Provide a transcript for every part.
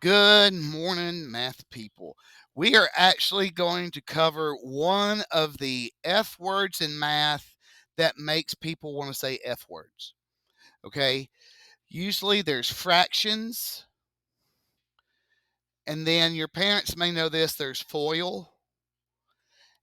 Good morning, math people. We are actually going to cover one of the F words in math that makes people want to say F words. Okay. Usually there's fractions, and then your parents may know this, there's FOIL.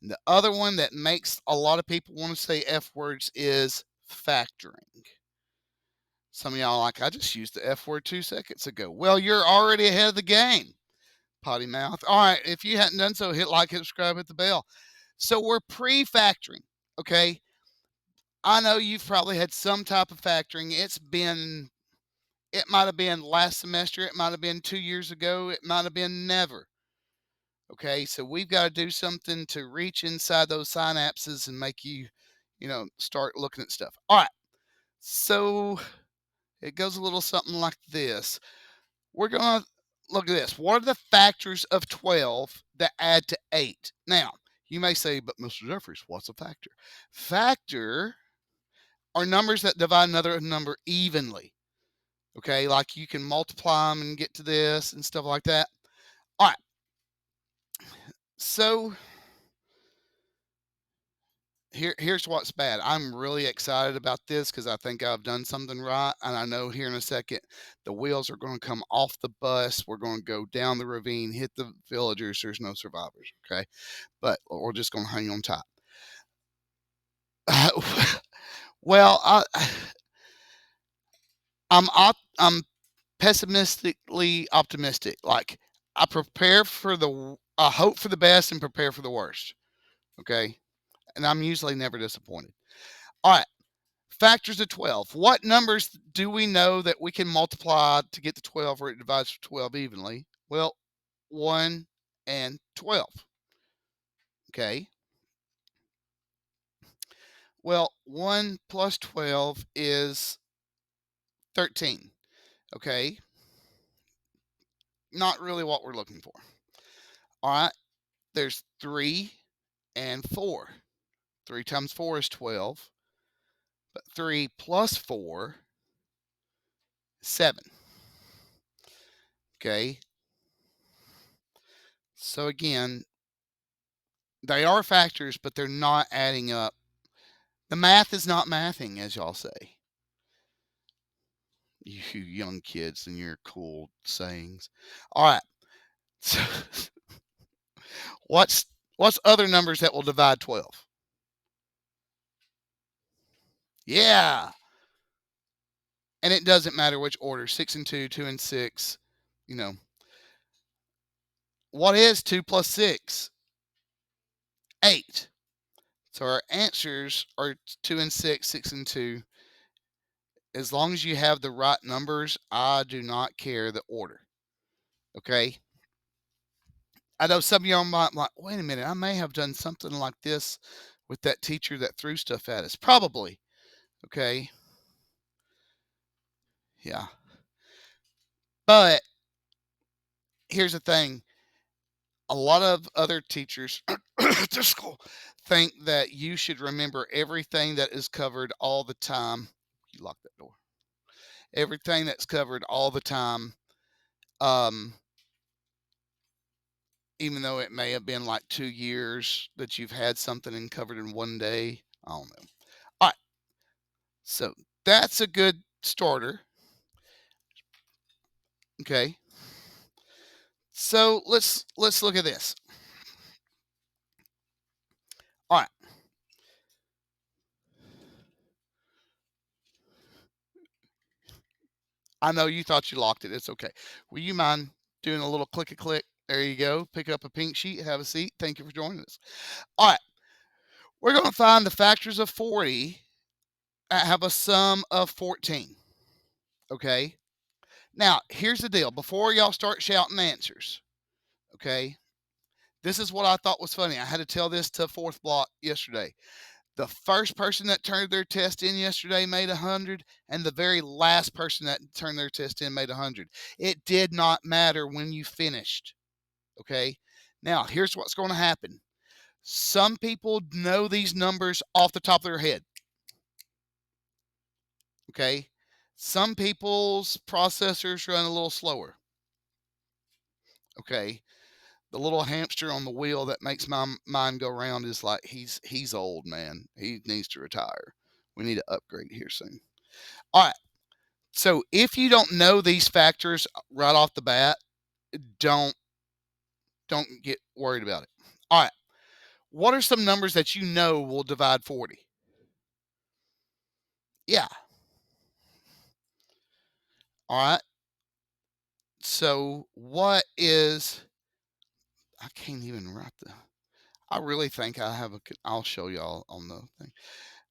And the other one that makes a lot of people want to say F words is factoring. Some of y'all are like, I just used the F word 2 seconds ago. Well, you're already ahead of the game. Potty mouth. All right, if you hadn't done so, hit like, hit subscribe, hit the bell. So we're pre-factoring, okay? I know you've probably had some type of factoring. It might have been last semester, it might have been 2 years ago, it might have been never. Okay, so we've got to do something to reach inside those synapses and make you, start looking at stuff. All right, so it goes a little something like this. We're going to look at this. What are the factors of 12 that add to 8? Now, you may say, but Mr. Jeffries, what's a factor? Factor are numbers that divide another number evenly. Okay, like you can multiply them and get to this and stuff like that. All right. So here's what's bad. I'm really excited about this because I think I've done something right. And I know here in a second, the wheels are going to come off the bus. We're going to go down the ravine, hit the villagers. There's no survivors. Okay. But we're just going to hang on top. Well, I'm pessimistically optimistic. Like I hope for the best and prepare for the worst. Okay. And I'm usually never disappointed. All right. Factors of 12. What numbers do we know that we can multiply to get to 12 where it divides 12 evenly? Well, 1 and 12. Okay. Well, 1 plus 12 is 13. Okay. Not really what we're looking for. All right. There's 3 and 4. 3 times 4 is 12. But 3 plus 4 is 7. Okay. So again, they are factors, but they're not adding up. The math is not mathing, as y'all say. You young kids and your cool sayings. All right. So what's other numbers that will divide 12? Yeah. And it doesn't matter which order, 6 and 2, 2 and 6, you know. What is 2 plus 6? 8. So our answers are 2 and 6, 6 and 2. As long as you have the right numbers, I do not care the order. Okay? I know some of y'all might be like, wait a minute, I may have done something like this with that teacher that threw stuff at us. Probably. Okay? Yeah. But here's the thing. A lot of other teachers at this school think that you should remember everything that is covered all the time. You lock that door. Everything that's covered all the time. Um, even though it may have been like 2 years that you've had something and covered in one day. I don't know. All right. So that's a good starter. Okay. So let's look at this. All right. I know you thought you locked it. It's okay. Will you mind doing a little click a click? There you go. Pick up a pink sheet. Have a seat. Thank you for joining us. All right. We're going to find the factors of 40 that have a sum of 14. Okay. Now, here's the deal. Before y'all start shouting answers, okay, this is what I thought was funny. I had to tell this to fourth block yesterday. The first person that turned their test in yesterday made 100, and the very last person that turned their test in made 100. It did not matter when you finished. Okay. Now, here's what's going to happen. Some people know these numbers off the top of their head. Okay. Some people's processors run a little slower. Okay. The little hamster on the wheel that makes my mind go round is like he's old, man. He needs to retire. We need to upgrade here soon. All right. So if you don't know these factors right off the bat, don't don't get worried about it. All right. What are some numbers that you know will divide 40? Yeah. All right. So what is I can't even write the I really think I have a I'll show y'all on the thing.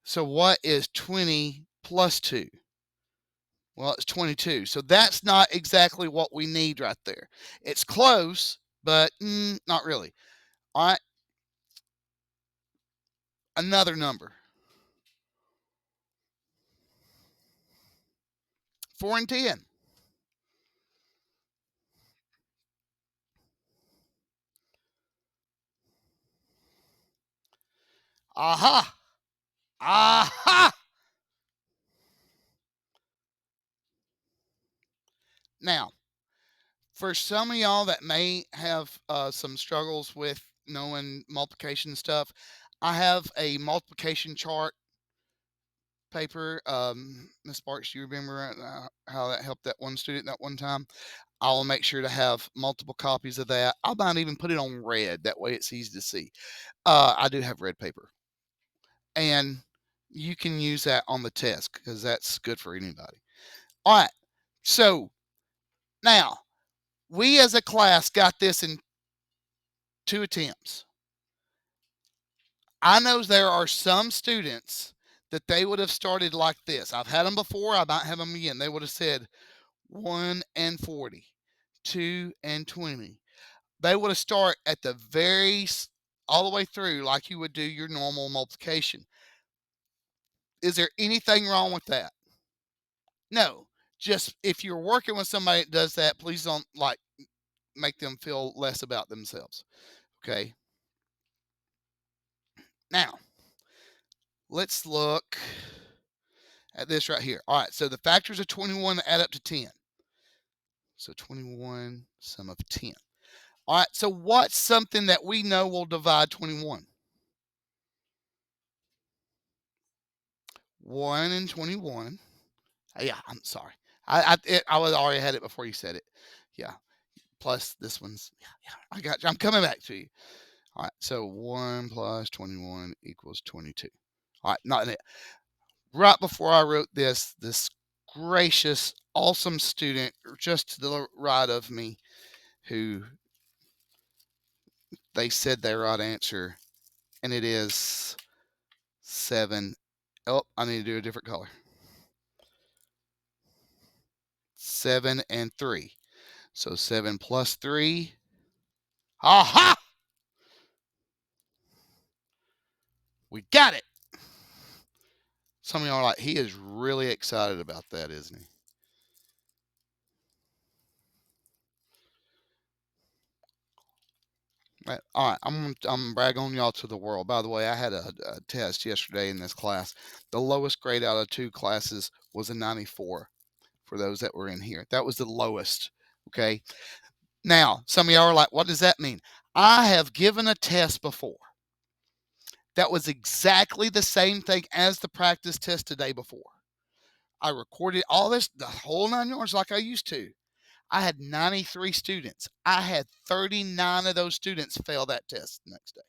So what is 20 plus 2? Well, it's 22. So that's not exactly what we need right there. It's close, but not really. All right. Another number. 4 and 10. Aha. Aha. Now, for some of y'all that may have some struggles with knowing multiplication stuff, I have a multiplication chart paper. Miss Sparks, you remember how that helped that one student that one time? I'll make sure to have multiple copies of that. I might even put it on red. That way it's easy to see. I do have red paper. And you can use that on the test because that's good for anybody. All right. So now we as a class got this in 2 attempts. I know there are some students that they would have started like this. I've had them before. I might have them again. They would have said 1 and 40, 2 and 20. They would have started at the all the way through like you would do your normal multiplication. Is there anything wrong with that? No. Just if you're working with somebody that does that, please don't like make them feel less about themselves. Okay. Now, let's look at this right here. All right. So the factors of 21 add up to 10. So 21 sum of 10. All right. So what's something that we know will divide 21? 1 and 21. Yeah, I'm sorry. I was already had it before you said it. Yeah. Plus this one's yeah. I got you. I'm coming back to you. All right. So 1 plus 21 equals 22. All right. Not it. Right before I wrote this gracious, awesome student just to the right of me, who they said their right answer, and it is 7. Oh, I need to do a different color. 7 and 3. So 7 plus 3. Aha! We got it. Some of y'all are like, he is really excited about that, isn't he? All right, I'm brag on y'all to the world. By the way, I had a test yesterday in this class. The lowest grade out of 2 classes was a 94 for those that were in here. That was the lowest. Okay. Now, some of y'all are like, what does that mean? I have given a test before that was exactly the same thing as the practice test today before. I recorded all this, the whole 9 yards like I used to. I had 93 students. I had 39 of those students fail that test the next day.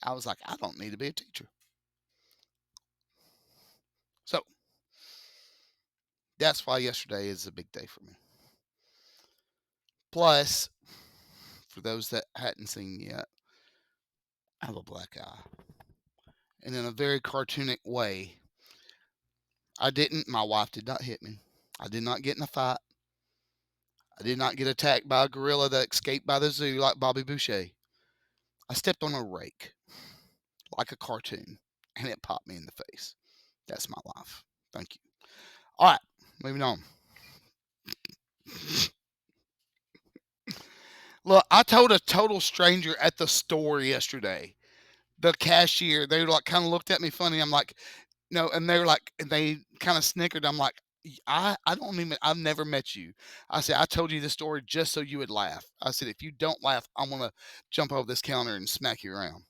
I was like, I don't need to be a teacher. So that's why yesterday is a big day for me. Plus, for those that hadn't seen yet, I have a black eye. And in a very cartoonic way, my wife did not hit me. I did not get in a fight. I did not get attacked by a gorilla that escaped by the zoo like Bobby Boucher. I stepped on a rake like a cartoon and it popped me in the face. That's my life. Thank you. All right, moving on. Look, I told a total stranger at the store yesterday, the cashier, they like kind of looked at me funny. I'm like, no, and they were like, and they kind of snickered. I'm like, I don't even. I've never met you. I said I told you this story just so you would laugh. I said if you don't laugh, I'm gonna jump over this counter and smack you around.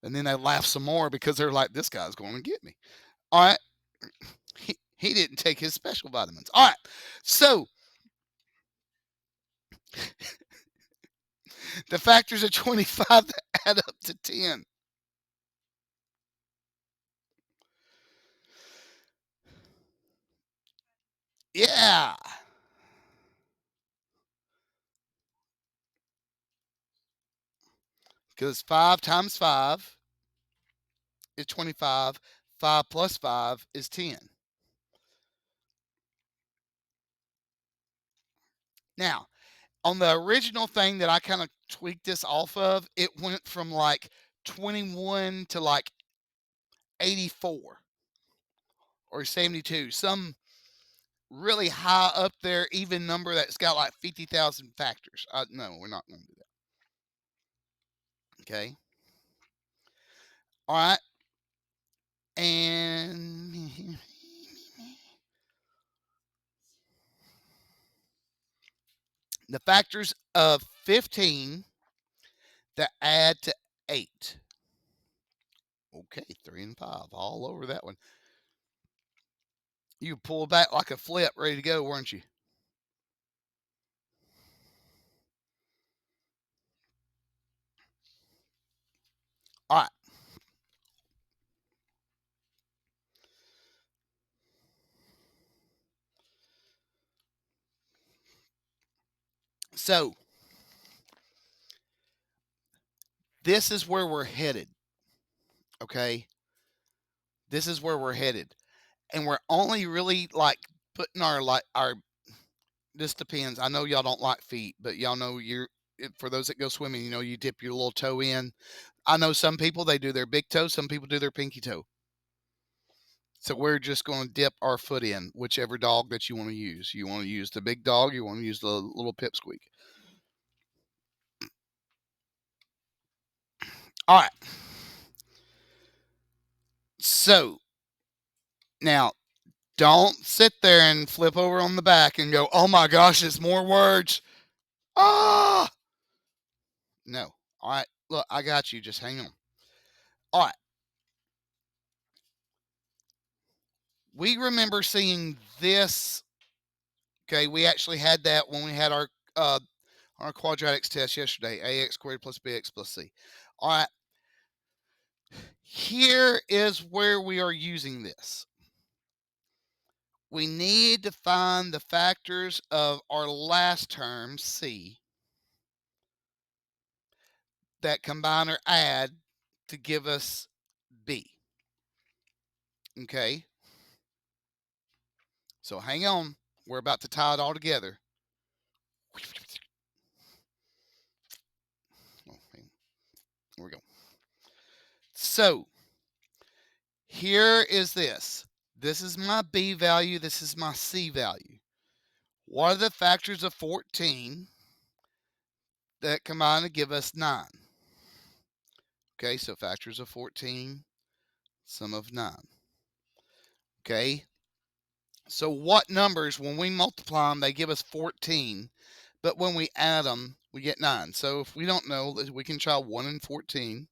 And then they laugh some more because they're like, this guy's going to get me. All right. He didn't take his special vitamins. All right. So the factors of 25 that add up to 10. Yeah. Because 5 times 5 is 25. 5 plus 5 is 10. Now, on the original thing that I kind of tweaked this off of, it went from like 21 to like 84 or 72. Some really high up there, even number that's got like 50,000 factors. No, we're not going to do that. Okay. All right. And the factors of 15 that add to 8. Okay, 3 and 5, all over that one. You pulled back like a flip, ready to go, weren't you? All right. So this is where we're headed. Okay. This is where we're headed. And we're only really like putting our this depends. I know y'all don't like feet, but y'all know for those that go swimming, you dip your little toe in. I know some people they do their big toe, some people do their pinky toe. So we're just going to dip our foot in whichever dog that you want to use. You want to use the big dog, you want to use the little pipsqueak. All right. So now don't sit there and flip over on the back and go, "Oh my gosh, it's more words." Ah! No. All right. Look, I got you. Just hang on. All right. We remember seeing this. Okay, we actually had that when we had our quadratics test yesterday. Ax squared plus bx plus c. All right. Here is where we are using this. We need to find the factors of our last term, c, that combine or add to give us b. Okay. So hang on. We're about to tie it all together. Oh, here we go. So here is this. This is my B value. This is my C value. What are the factors of 14 that combine to give us 9? Okay, so factors of 14, sum of 9. Okay, so what numbers, when we multiply them, they give us 14, but when we add them, we get 9. So if we don't know, we can try 1 and 14.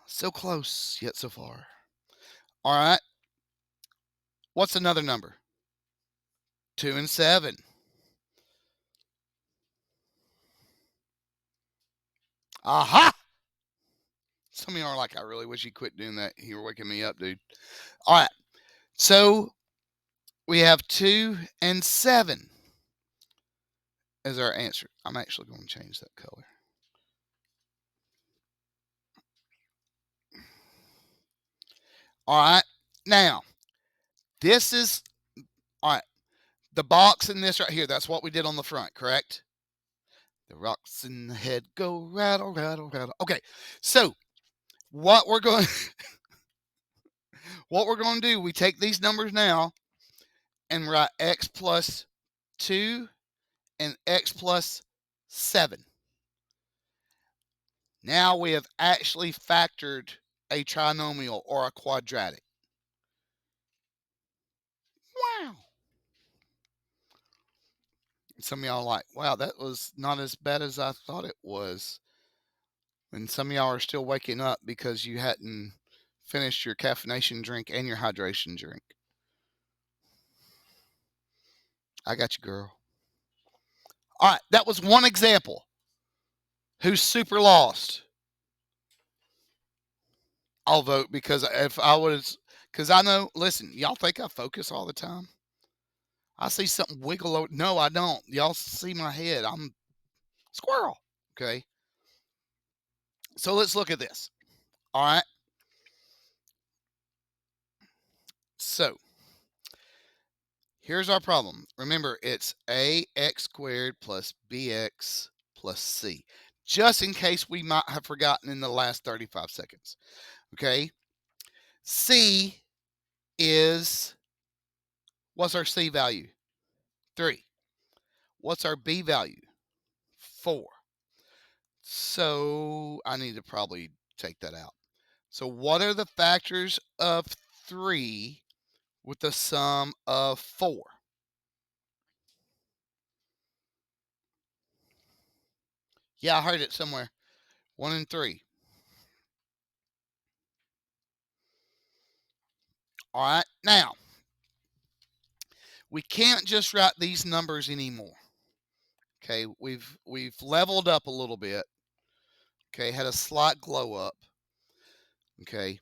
So close, yet so far. All right. What's another number? 2 and 7. Aha! Some of you are like, I really wish you quit doing that. You're waking me up, dude. All right. So we have 2 and 7 as our answer. I'm actually going to change that color. All right. Now, this is, all right, the box in this right here, that's what we did on the front, correct? The rocks in the head go rattle, rattle, rattle. Okay. So what we're going what we're going to do, we take these numbers now and write x plus 2 and x plus 7. Now we have actually factored a trinomial or a quadratic. Wow. Some of y'all are like, wow, that was not as bad as I thought it was. And some of y'all are still waking up because you hadn't finished your caffeination drink and your hydration drink. I got you, girl. All right, that was one example. Who's super lost? I'll vote because if I was, because I know, listen, y'all think I focus all the time? I see something wiggle over. No, I don't. Y'all see my head. I'm squirrel. Okay. So let's look at this. All right. So here's our problem. Remember, it's ax squared plus bx plus c. Just in case we might have forgotten in the last 35 seconds. Okay. C is, what's our C value? 3. What's our B value? 4. So I need to probably take that out. So what are the factors of 3 with the sum of 4? Yeah, I heard it somewhere. 1 and 3. All right. Now, we can't just write these numbers anymore. Okay, we've leveled up a little bit. Okay, had a slight glow up. Okay,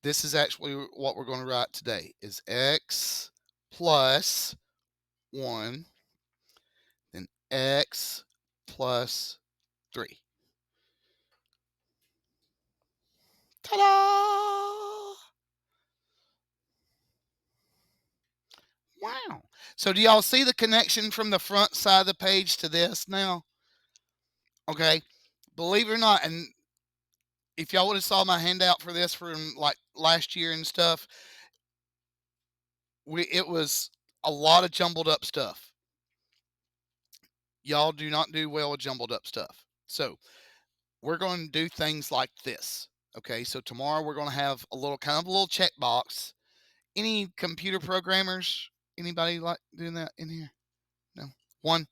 this is actually what we're going to write today is x plus 1, then x plus 3. Ta-da! Wow. So do y'all see the connection from the front side of the page to this now? Okay. Believe it or not, and if y'all would have saw my handout for this from like last year and stuff, it was a lot of jumbled up stuff. Y'all do not do well with jumbled up stuff. So we're going to do things like this. Okay, so tomorrow we're going to have a little kind of a little checkbox. Any computer programmers? Anybody like doing that in here? No. One.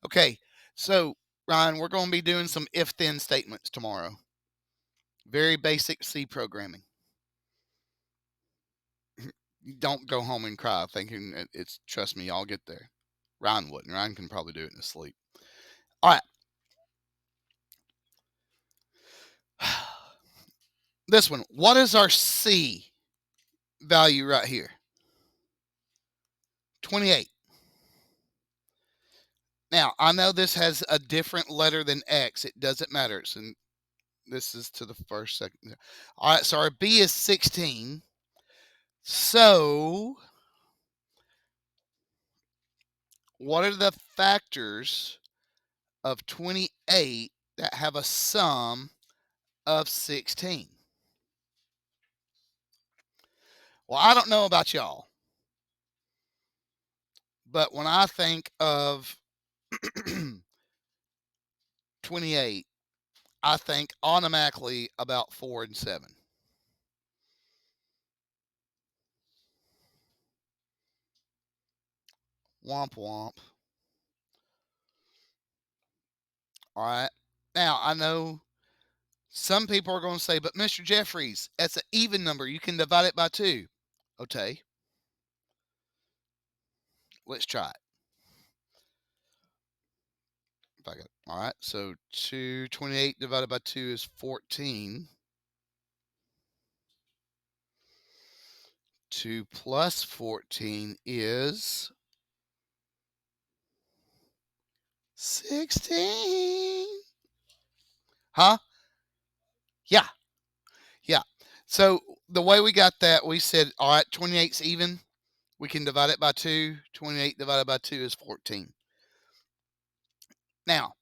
Okay. So Ryan, we're going to be doing some if-then statements tomorrow. Very basic C programming. Don't go home and cry thinking it's, trust me, I'll get there. Ryan wouldn't. Ryan can probably do it in his sleep. All right. This one. What is our C value right here? 28. Now, I know this has a different letter than X. It doesn't matter. It's in, this is to the first second. All right. So our B is 16. So what are the factors of 28 that have a sum of 16? Well, I don't know about y'all, but when I think of 28, I think automatically about 4 and 7. Womp womp. All right. Now, I know some people are going to say, but Mr. Jeffries, that's an even number. You can divide it by 2. Okay. Let's try it. All right. So 228 divided by 2 is 14. 2 plus 14 is 16. Huh? Yeah. Yeah. So the way we got that, we said, all right, 28's even. We can divide it by 2. 28 divided by 2 is 14. Now,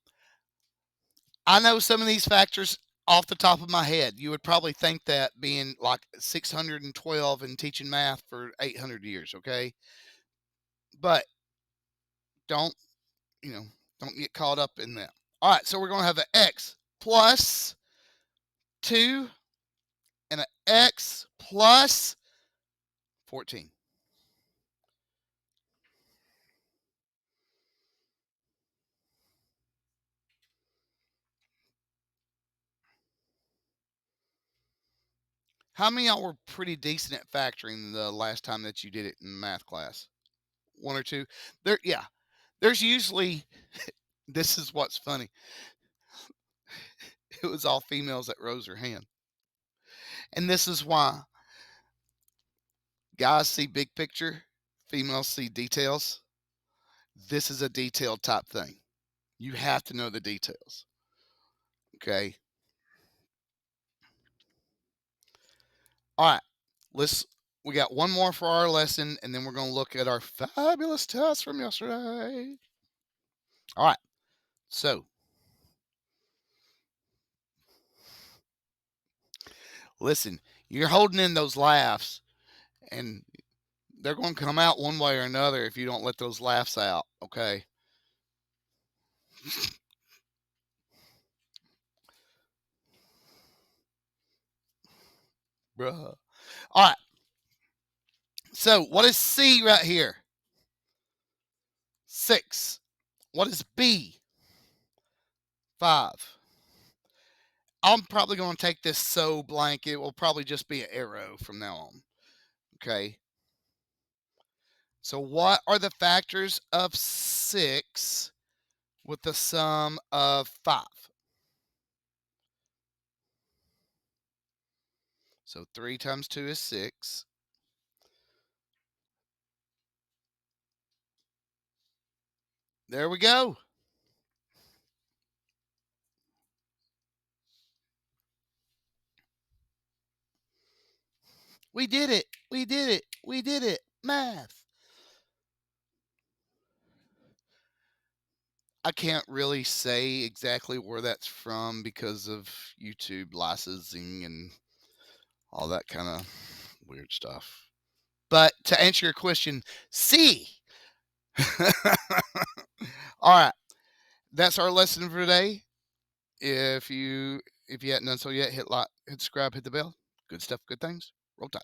I know some of these factors off the top of my head. You would probably think that being like 612 and teaching math for 800 years, okay? But don't, don't get caught up in that. All right, so we're going to have an x plus 2 and an x plus 14. How many of y'all were pretty decent at factoring the last time that you did it in math class? One or two? There, yeah. There's usually, this is what's funny. It was all females that rose their hand. And this is why guys see big picture, females see details. This is a detailed type thing. You have to know the details. Okay. All right. We got one more for our lesson, and then we're going to look at our fabulous test from yesterday. All right. So, listen, you're holding in those laughs, and they're going to come out one way or another if you don't let those laughs out. Okay. Bruh. All right. So, what is C right here? 6. What is B? 5. I'm probably going to take this so blank, it will probably just be an arrow from now on. Okay. So, what are the factors of 6 with the sum of 5? So, 3 times 2 is 6. There we go. We did it. We did it. We did it. Math. I can't really say exactly where that's from because of YouTube licensing and all that kind of weird stuff. But to answer your question, C. All right. That's our lesson for today. If you hadn't done so yet, hit like, hit subscribe, hit the bell. Good stuff, good things. Roll Tide.